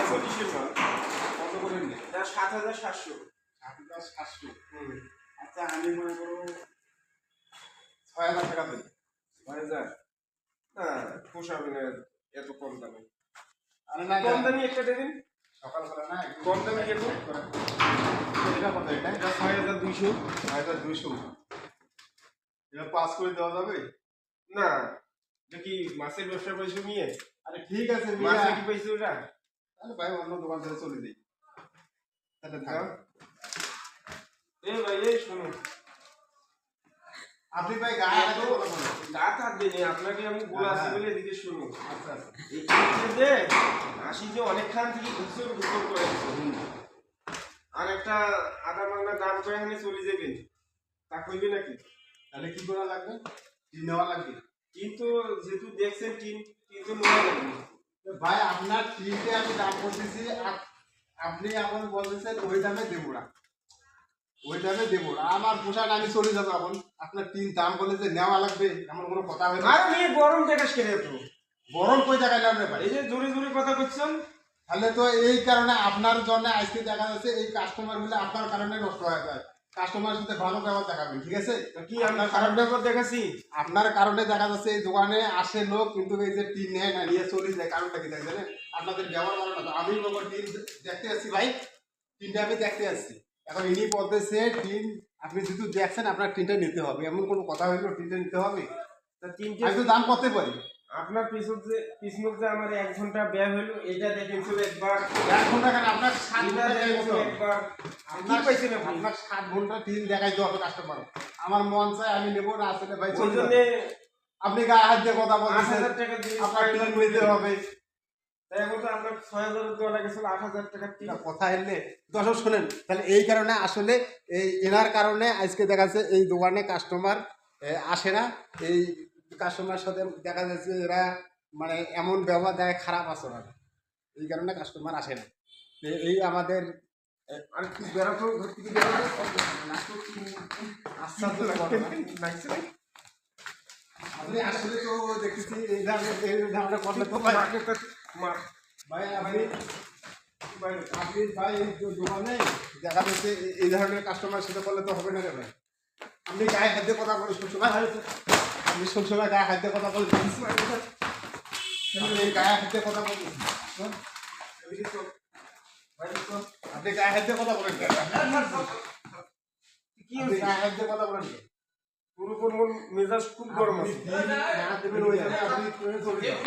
40-এর মাল। কত করে নিলে? 7,700। 7,700। আচ্ছা আমি মনে করো 6,000 টাকা দেব। 6,000 না পোষাবে না এত কম দামে। আরে না কম দামি একটা দেবেন সকালবেলা না কম দামি দেখুন। এটা কত? এটা 6,200। 6,200। এটা পাস করে দেওয়া যাবে? না এটা কি মাছের ব্যবসা পাইছো নিয়ে? আরে ঠিক আছে মাছ মিয়া। কি পাইছো ওটা? তাহলে ভাই অন্য দোকান থেকে চলে যাই। তাহলে থাক। ভাই এই শোনো, আপনি ভাই গায়ে হাতে কথা বলেন। গা হাত দিনে আপনাকে আমি বলাছি বলে এদিকে শুনো। আচ্ছা আচ্ছা। এই যে আসি যে অনেকখান থেকে ঘুষর করে আর একটা আধা বাংলা দাম করে এখানে চলে যাবেন, তা কইবে নাকি? তাহলে কি করা লাগবে? টিন নেওয়া লাগবে। কিন্তু যেহেতু দেখছেন টিন কিন্তু নেওয়া লাগবে। ভাই আপনার টিনকে আমি দাম বলতেছি আর আপনি এখন বলতেছেন ওই দামে দেবো না, ওই দামে দেবো না। আমার পোশাক আমি চলে যাবো। এখন আপনার টিন দাম বলে যে নেওয়া লাগবে এমন কোনো কথা হবে না। আর নিয়ে গরম দেখাস কেন তো? গরম কই দেখাইলে আপনি ভাই? এই যে জোরে জোরে কথা বলছেন। তাহলে তো এই কারণে আপনার জন্য আজকে দেখা যাচ্ছে এই কাস্টমার গুলো আপনার কারণে নষ্ট হয়ে যায়। কাস্টমারের সাথে ভালো ব্যবহার দেখাবেন, ঠিক আছে? কি আপনার খারাপ ব্যাপার দেখাচ্ছি? আপনার কারণে দেখা যাচ্ছে এই দোকানে আসে লোক কিন্তু এই যে টিন নেয় না, নিয়ে চলে যায়। কারণটা কি দেখেন? আপনাদের ব্যবহার ভালো না। আমি টিন দেখতে আসছি ভাই, টিনটা আমি দেখতে আসছি। এখন ইনি বলতেছে টিন আপনি যেহেতু দেখছেন আপনার টিনটা নিতে হবে, এমন কোনো কথা হইলো টিনটা নিতে হবে? তা তিনটে আমি তো দাম করতে পারি। আপনার পিছন যে আমার 1 ঘন্টা ব্যয় হলো এটা দেখেন শুধু একবার। 1 ঘন্টা কেন আপনার 7 ঘন্টা দেখাই শুধু একবার কি পাইছেন আপনি? আপনার 7 ঘন্টা টিন দেখাই দেওয়া কাস্টমার। আমার মন চাই আমি নেবো না, আসলে ভাই ওই চলে জন্য যাবে। আপনি গায়ে হাত দিয়ে কথা বলছেন 8,000 টাকা দিয়ে আপনার টিন নিতে হবে। তাই এখন তো আপনার 6,000 দেওয়া লাগেছিল, 8,000 টাকা টিন। না, কথা এলে দর্শক শোনেন। তাহলে এই কারণে আসলে এই এনার কারণে আজকে দেখা যাচ্ছে এই দোকানে কাস্টমার আসে না। এই কাস্টমার সাথে দেখা যাচ্ছে এরা মানে এমন ব্যবহার দেয়, খারাপ আচরণ, এই কারণে কাস্টমার আসে না। এই আমাদের আর কি বেরোতো ঘর থেকে বেরোতো আশ্চর্য লাগছে না? আপনি আসলে তো দেখতেছি এই ধরনের করলে তো ভাই ভাই আপনি ভাই এই দোকানে দেখা যাচ্ছে এই ধরনের কাস্টমার সাথে করলে তো হবে না রে ভাই। আপনি গায়ে হাত দিয়ে কথা বলে সবসময় আপনি সবসময় গায়ে হাত দিয়ে কথা বলে আপনি গায়ে হাত দিয়ে কথা বলছেন, আপনি গায়ে হাত দিয়ে কথা বলেন কেন? কি আপনি গায়ে হাত দিয়ে কথা বলেন কেন? পুরো কোন মেজাজ খুব গরম আছে। আপনি ওই জন্য আপনি চলে যান।